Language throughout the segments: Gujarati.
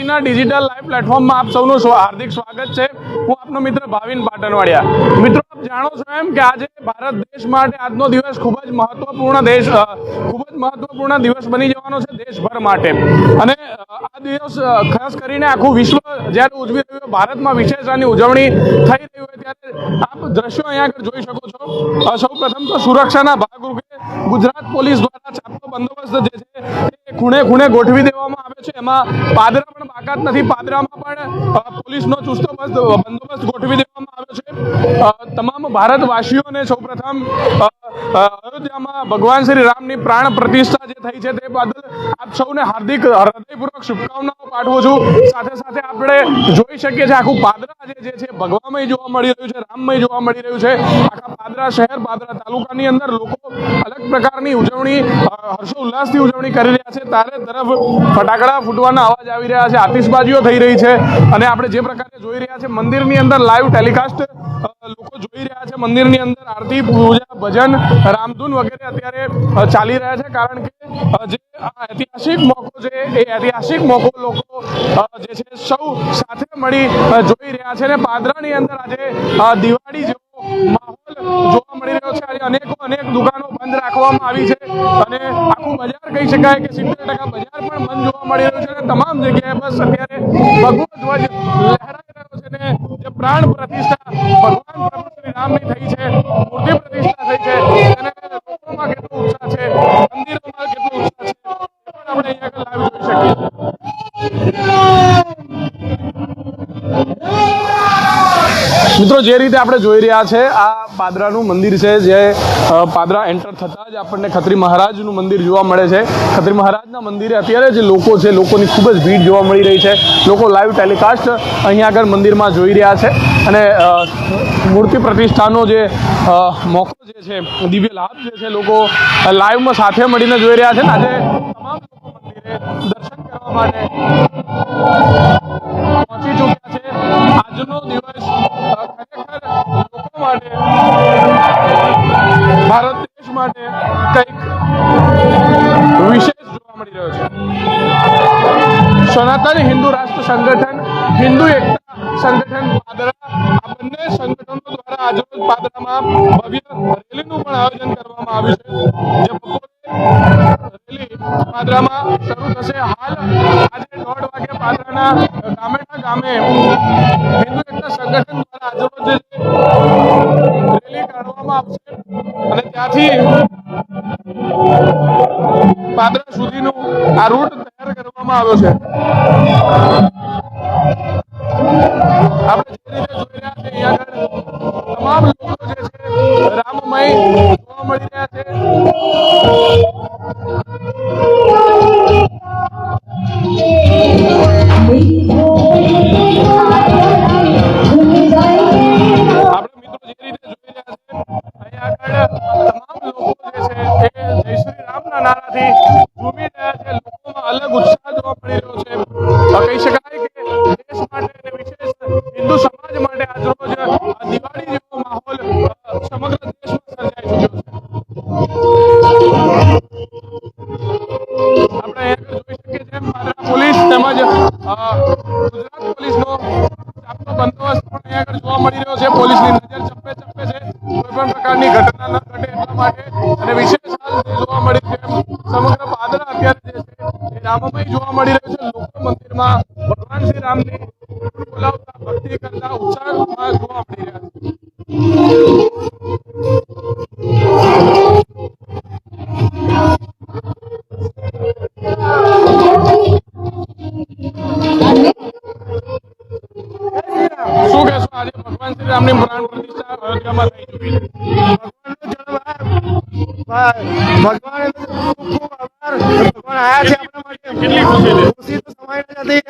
આજના ડિજિટલ લાઈવ પ્લેટફોર્મમાં આપ સૌનું હાર્દિક સ્વાગત છે। હું આપનો મિત્ર ભાવિન પાટણવાડિયા। મિત્રો, આપ જાણો છો એમ કે આજે ભારત દેશ માટે આજનો દિવસ ખૂબ જ મહત્વપૂર્ણ દિવસ બની જવાનો છે દેશભર માટે। અને આ દિવસ ખાસ કરીને આખું વિશ્વ જ્યારે ઉજવી રહ્યું હોય, ભારતમાં વિશેષ આની ઉજવણી થઈ રહી હોય ત્યારે આપ દ્રશ્યો અહીંયા આગળ જોઈ શકો છો। સૌ પ્રથમ તો સુરક્ષાના ભાગરૂપે ગુજરાત પોલીસ દ્વારા ચાપતો બંદોબસ્ત જે છે એ ખૂણે ખૂણે ગોઠવી દેવામાં આવ્યો છે। એમાં પાદરા પણ બાકાત નથી, પાદરામાં પણ પોલીસનો ચુસ્તો બંદોબસ્ત ગોઠવી દેવામાં આવ્યો છે। તમામ ભારતવાસીઓને સૌપ્રથમ અયોધ્યામાં ભગવાન શ્રી રામની પ્રાણ પ્રતિષ્ઠા જે થઈ છે તે બદલ આપ સૌને હાર્દિક હૃદયપૂર્વક શુભકામનાઓ પાઠવું છું। સાથે સાથે આપણે જોઈ શકીએ છીએ આખું પાદરા જે છે ભગવામય જોવા મળી રહ્યું છે, રામમય જોવા મળી રહ્યું છે। આખા પાદરા શહેર, પાદરા તાલુકાની અંદર લોકો અલગ પ્રકારની ઉજવણી હર્ષોલ્લાસથી ઉજવણી કરી રહ્યા છે। ચારે તરફ ફટાકડા ફૂટવાના અવાજ આવી રહ્યા છે, આતિશબાજીઓ થઈ રહી છે। અને આપણે જે પ્રકારે જોઈ રહ્યા છે મંદિરની અંદર લાઈવ ટેલિકાસ્ટ લોકો જોઈ રહ્યા છે। મંદિરની અંદર આરતી, પૂજા, ભજન, રામધૂન વગેરે અત્યારે ચાલી રહ્યા છે। કારણ કે જે ઐતિહાસિક મોકો છે એ ઐતિહાસિક મોકો લોકો જે છે સૌ સાથે મળી જોઈ રહ્યા છે। અને પાદરાની અંદર આજે દિવાળી જેવો માહોલ જોવા મળી રહ્યો છે। આજે અનેક દુકાનો બંધ રાખવામાં આવી છે અને આખું બજાર કહી શકાય કે 70% બજાર પણ બંધ જોવા મળી રહ્યું છે। અને તમામ જગ્યાએ બસ અત્યારે ભગવો ધ્વજ લહેરાઈ રહ્યો છે ને જે પ્રાણ પ્રતિષ્ઠા ભગવાન પ્રભુ શ્રી રામની થઈ છે, મૂર્તિ પ્રતિષ્ઠા થઈ છે, તેને લોકોમાં કેટલો ઉત્સાહ છે, મંદિરોમાં કેટલો ઉત્સાહ છે, એ પણ આપણે અહીંયા લાઈવ જોઈ શકીએ છીએ। મિત્રો, જે રીતે આપણે જોઈ રહ્યા છે આ પાદરાનું મંદિર છે, જે પાદરા એન્ટર થતાં જ આપણને ખત્રી મહારાજનું મંદિર જોવા મળે છે। ખત્રી મહારાજના મંદિરે અત્યારે જે લોકો છે, લોકોની ખૂબ જ ભીડ જોવા મળી રહી છે। લોકો લાઈવ ટેલિકાસ્ટ અહીંયા આગળ મંદિરમાં જોઈ રહ્યા છે અને મૂર્તિ પ્રતિષ્ઠાનો જે મોકો જે છે, દિવ્ય લાભ જે છે, લોકો લાઈવમાં સાથે મળીને જોઈ રહ્યા છે। આજે તમામ લોકો મંદિરે દર્શન કરવા માટે પહોંચી ચૂક્યા છે। આજનો દિવસ ખરેખર લોકો માટે, ભારત દેશ માટે કંઈક વિશેષ જોવા મળી રહ્યો છે। સનાતન હિન્દુ રાષ્ટ્ર સંગઠન, હિન્દુ એકતા સંગઠન પાદરા, આ બંને સંગઠનો દ્વારા આજરોજ પાદરામાં ભવ્ય રેલીનું પણ આયોજન કરવામાં આવ્યું છે। જે બપોરે રેલી પાદરામાં શરૂ થશે। હાલ આજે 1:30 વાગે પાદરાના ગામેના ગામે હિન્દુ એકતા સંગઠન દ્વારા આજરોજ રેલી કાઢવામાં આવશે અને ત્યાંથી પાદરા સુધીનું આ રૂટ તૈયાર કરવામાં આવ્યો છે। આપણે જે રીતે જોઈ રહ્યા છે અહીંયા આગળ તમામ લોકો જે છે રામમય જોવા મળી રહ્યા છે। આપણે મિત્રો જે રીતે જોઈ રહ્યા છે અહીંયા આગળ તમામ લોકો જે છે એ જય શ્રી રામના નારાથી ઝૂમી રહ્યા છે। લોકોમાં અલગ ઉત્સાહ જોવા મળી રહ્યો છે। કહી શકાય કે દેશ માટે અને વિશેષ હિન્દુ સમાજ માટે આજરોજ દિવાળી જેવો માહોલ સમગ્ર દેશમાં સર્જાઈ ચૂક્યો છે। આપણે અહીંયા જોઈ શકીએ છીએ પાદરા પોલીસ તેમજ ગુજરાત પોલીસનો ચાપતો બંદોબસ્ત પણ અહીંયા આગળ જોવા મળી રહ્યો છે। પોલીસની નજર ચપ્પે ચપ્પે છે, કોઈ પણ પ્રકારની ઘટના ન ઘટે એટલા માટે। અને વિશેષ હાલ જે જોવા મળી છે સમગ્ર પાદરા અત્યારે જે છે એ રામમય જોવા મળી રહ્યું છે। લોકો મંદિરમાં ભગવાન શ્રી રામની બોલાવતા, ભક્તિ કરતા ઉત્સાહમાં જોવા મળી રહ્યા છે। શું કહેશો, આજે ભગવાન શ્રી રામની પ્રાણ પ્રતિષ્ઠા અયોધ્યામાં થઈ ચૂકી છે? ભગવાન ખૂબ આભાર, ભગવાન આયા છે આપણા માટે। કેટલી ખુશી છે? ખુશી તો સમય નથી,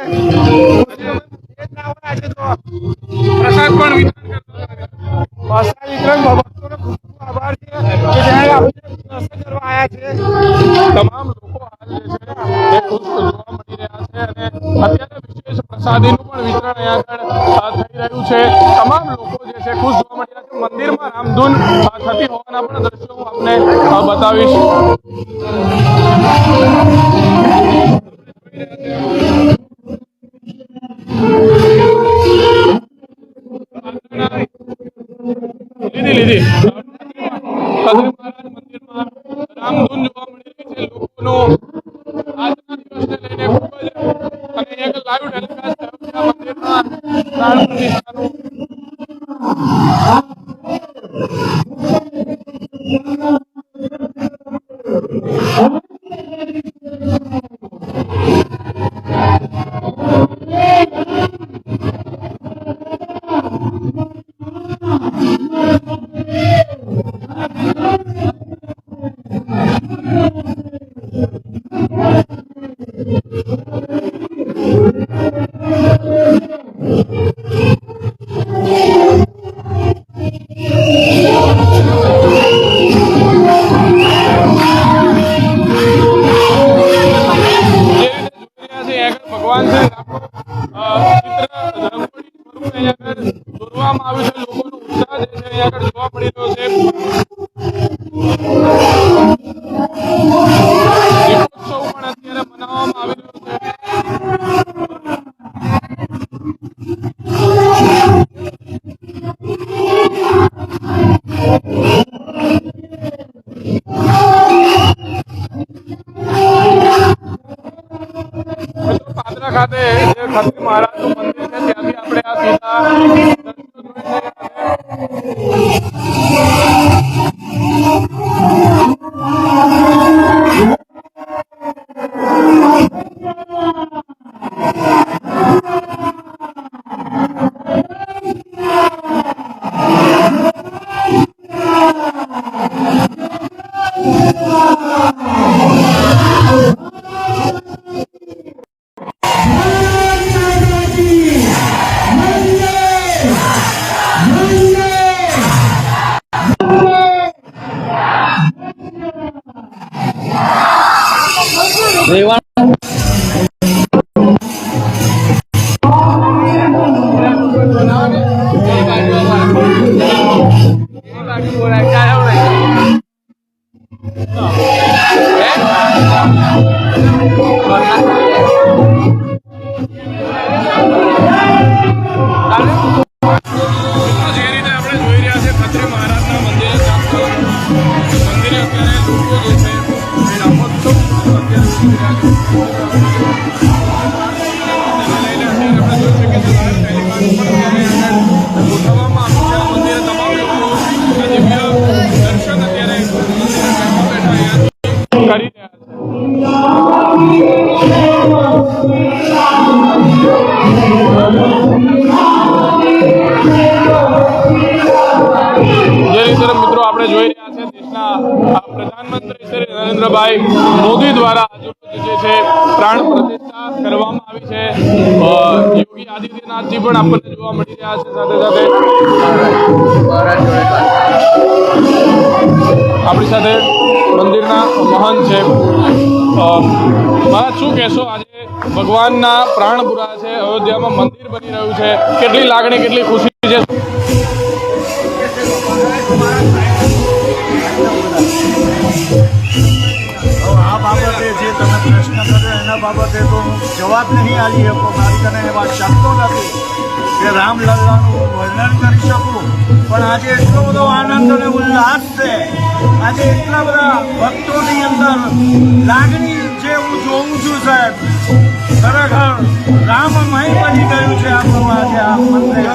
પ્રસાદ પણ વિતરણ કરતા ભાષા વિતરણ ભક્તોનો ખૂબ ખૂબ આભાર છે કે જ્યારે આપણે દર્શન કરવા આવ્યા છે। તમામ લોકો હાલ જે છે એ ખુશ જોવા મળી રહ્યા છે અને અત્યારે વિશેષ પ્રસાદીનું પણ વિતરણ અહીંયા આગળ થઈ રહ્યું છે। તમામ લોકો જે છે ખુશ જોવા મળી રહ્યા છે। મંદિરમાં રામધૂન થતી હોવાના પણ દ્રશ્યો હું આપને બતાવીશ। લીધી. ખત્રી મહારાજ મંદિરમાં રામધૂન જોવા મળી રહી છે. લોકોનો આજના દિવસને લઈને ખૂબ જ અને એક લાઈવ ટેલિકાસ્ટ થયો છે આ મંદિરમાં પ્રાણ પ્રતિષ્ઠાનું. ભગવાન શ્રી રામનું ચિત્ર રંગોળી સ્વરૂપે અહીંયા આગળ દોરવામાં આવ્યું છે. લોકોનો ઉત્સાહ જે છે અહીંયા આગળ જોવા મળી રહ્યો છે. દીપોત્સવ પણ અત્યારે મનાવવામાં આવી રહ્યો છે. પાદરા ખાતે જે ખત્રી મહારાજનું મંદિર છે ત્યાંથી આપણે આ સીધા પ્રધાનમંત્રી શ્રી નરેન્દ્રભાઈ મોદી દ્વારા આજે જે છે પ્રાણ પ્રતિષ્ઠા કરવામાં આવી છે. યોગી આદિત્યનાથજી પણ આપણને જોવા મળી રહ્યા છે. સાથે સાથે આપણી સાથે મંદિરના મહંત છે. મહારાજ શું કહેશો, આજે ભગવાનના પ્રાણ પુરા છે, અયોધ્યામાં મંદિર બની રહ્યું છે, કેટલી લાગણી કેટલી ખુશી છે? આ બાબતે જે તમે પ્રશ્ન કર્યો એના બાબતે તો હું જવાબ નહીં આપી શકું. મારી કને એવા શબ્દો નથી કે રામલલ્લાનું વર્ણન કરી શકું. પણ આજે એટલો બધો આનંદ અને ઉલ્લાસ છે. આજે એટલા બધા ભક્તોની અંદર લાગણી જે હું જોઉં છું સાહેબ, ખરેખર રામમય બની ગયું છે આપણું આજે આ મંદિર.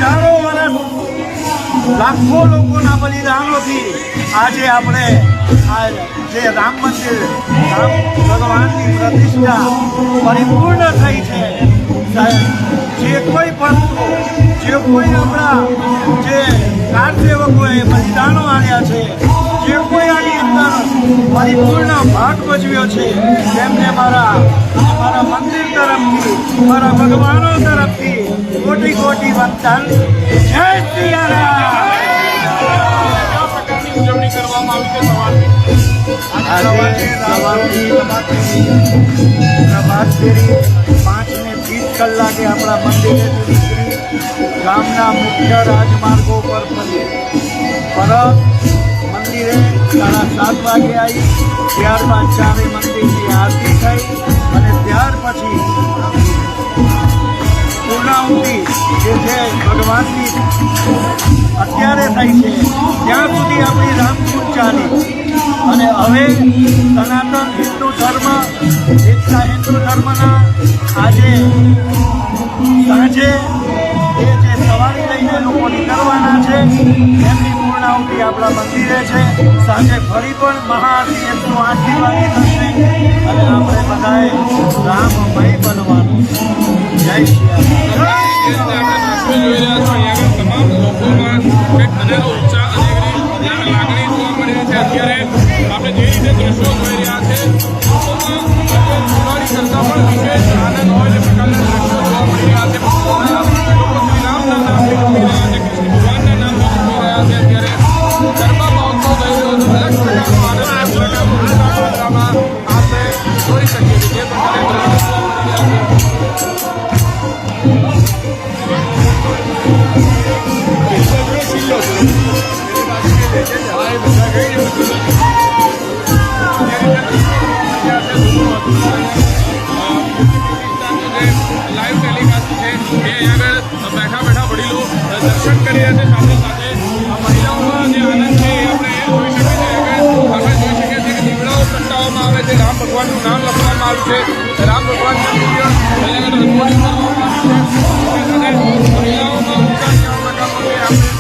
હજારો વર્ષ લાખો લોકોના બલિદાનોથી આજે આપણે આ જે રામ મંદિર, રામ ભગવાનની પ્રતિષ્ઠા પરિપૂર્ણ થઈ છે. જે કોઈ ભક્તો, જે કોઈ આપણા જે કારસેવકોએ બલિદાનો આપ્યા છે, જે કોઈ આની અંદર પરિપૂર્ણ ભાગ ભજવ્યો છે, તેમને મારા મંદિર તરફથી, મારા ભગવાનો તરફથી કોટી કોટી વંદન. જય શ્રી રામ. ઉજવણી કરવામાં આવી છે પ્રભાત ફેરી 5 ને 30 કલાકે આપણા મંદિરે નીકળી ગામના મુખ્ય રાજમાર્ગો પર ફરી પરત મંદિરે 7:30 વાગે આવી. ત્યારબાદ ચારે મંદિરની આરતી થઈ અને ત્યાર પછી પૂર્ણાહુતિ જે છે ભગવાન વાતચીત અત્યારે થઈ છે ત્યાં સુધી આપણી રામધૂન ચાલી અને હવે સનાતન હિન્દુ ધર્મ એકતા હિન્દુ ધર્મના આજે સાંજે એ જે સવારી લઈને લોકો નીકળવાના છે એમની પૂર્ણાહુતિ આપણા મંદિરે છે. સાંજે ફરી પણ મહાઆરતી 108 વાગે થશે અને આપણે બધાએ રામમય બનવાનું. જય શ્રી રામ. જોઈ રહ્યા છો અહીંયા આગળ તમામ લોકોમાં કંઈક અનેરો ઉત્સાહ અને લાગણી જોવા મળી રહી છે. અત્યારે આપણે જે રીતે દ્રશ્યો જોઈ રહ્યા છે લોકોમાં દિવાળી કરતાં પણ વિશેષ આનંદ હોય તે પ્રકારના દ્રશ્યો જોવા મળી રહ્યા છે. લોકો શ્રી રામના નામને ગમી રહ્યા છે, કૃષ્ણ ભગવાનના નામને ગમી રહ્યા છે. અત્યારે ગરબા મહોત્સવ થઈ રહ્યો છે. અલગ પ્રકારનો આનંદ, અલગ પ્રકારનો ઉત્સાહ ચહેરામાં આપણે જોઈ શકીએ છીએ. જે પ્રકારે દ્રશ્યો જોવા મળી રહ્યા છે. લાઈવ ટેલિકાસ્ટ છે એ અહીંયા આગળ બેઠા બેઠા વડીલો દર્શન કરી રહ્યા છે. સાથે સાથે મહિલાઓમાં જે આનંદ છે એ આપણે જોઈ શકીએ છીએ. આપણે જોઈ શકીએ છીએ કે દીવડાઓ પ્રગટાવવામાં આવે છે, રામ ભગવાનનું નામ લખવામાં આવ્યું છે, રામ ભગવાનના દિવ્ય અહીંયા આગળ રંગોળી કરવામાં આવી છે. સાથે મહિલાઓમાં ઉત્સાહ કેવા પ્રકારનો છે આપણે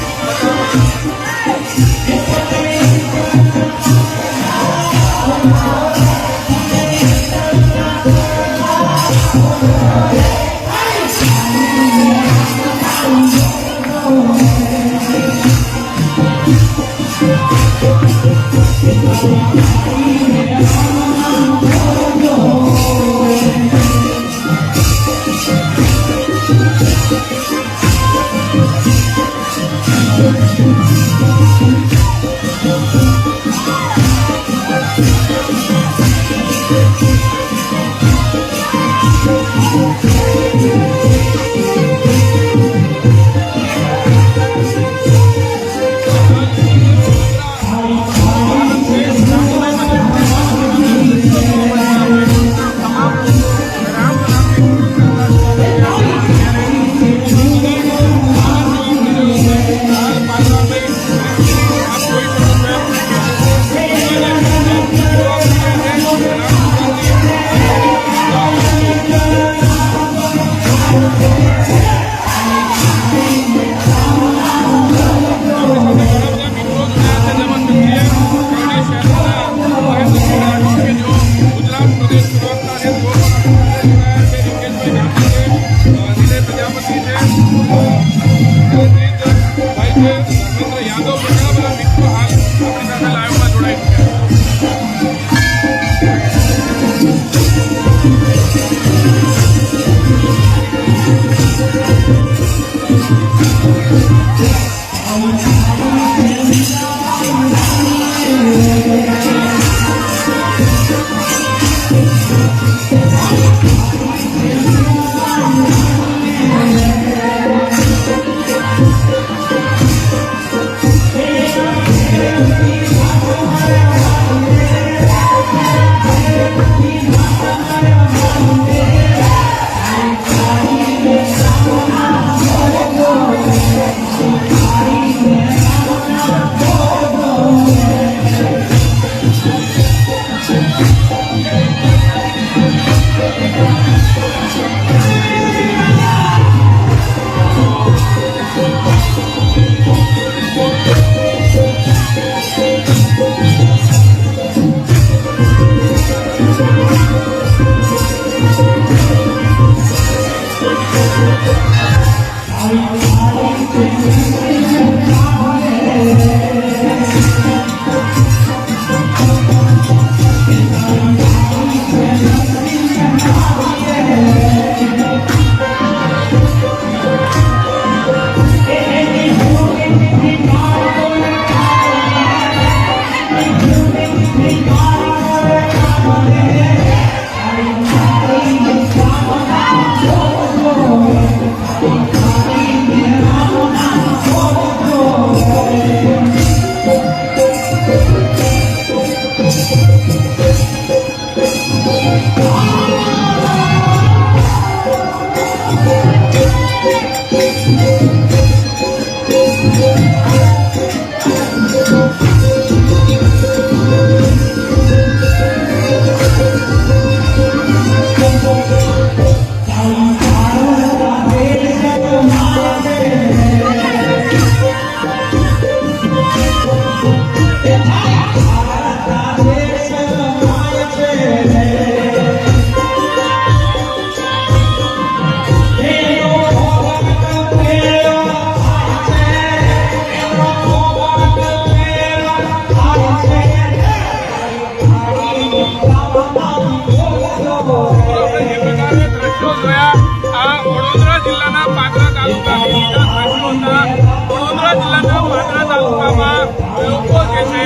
આ વડોદરા જિલ્લાના પાદરા તાલુકાની બીજા દ્રશ્યો હતા. વડોદરા જિલ્લાના પાદરા તાલુકામાં લોકો જે છે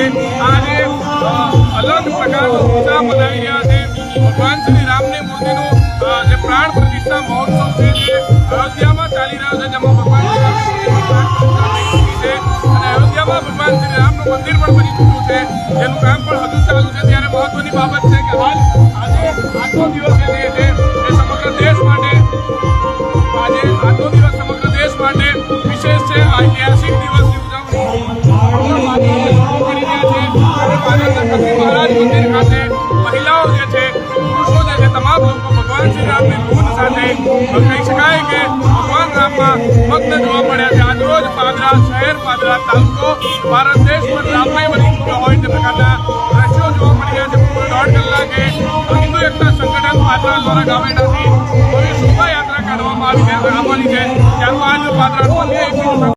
આજે અલગ પ્રકારનો ઉત્સાહ મનાવી રહ્યા છે. ભગવાન શ્રી રામની મૂર્તિનું જે પ્રાણ પ્રતિષ્ઠા મહોત્સવ છે જે અયોધ્યામાં ચાલી રહ્યો છે, જેમાં ભગવાન શ્રી રામની પ્રાણ પ્રતિષ્ઠા થઈ ચૂકી છે અને અયોધ્યામાં ભગવાન શ્રી રામનું મંદિર પણ બની ચૂક્યું છે, જેનું કામ પણ હજુ ચાલુ છે. ત્યારે મહત્વની બાબત છે કે હાલ આજે આજનો દિવસ જે છે એ સમગ્ર દેશ માટે વિશેષ છે. ઐતિહાસિક દિવસની ઉજવણી કરી રહ્યા છે. પાટણના કચ્છી મહારાજ મંદિર ખાતે મહિલાઓ જે છે, પુરુષો જે છે, તમામ લોકો ભગવાન શ્રી રામની ધૂન સાથે કહી શકાય કે ભગવાન રામમાં મગ્ન જોવા મળ્યા છે. આજરોજ પાદરા શહેર, પાદરા તાલુકો ભારત દેશ પર રામમય બની ચૂક્યો હોય તે પ્રકારના દ્રશ્યો જોવા મળી રહ્યા છે. પૂર્વ 1.5 કલાકે હિન્દુ એકતા સંગઠન પાદરા દ્વારા ગામેડાથી શોભાયાત્રા કાઢવામાં આવવાની છે. ત્યારબાદ પાદરાનું અન્ય એક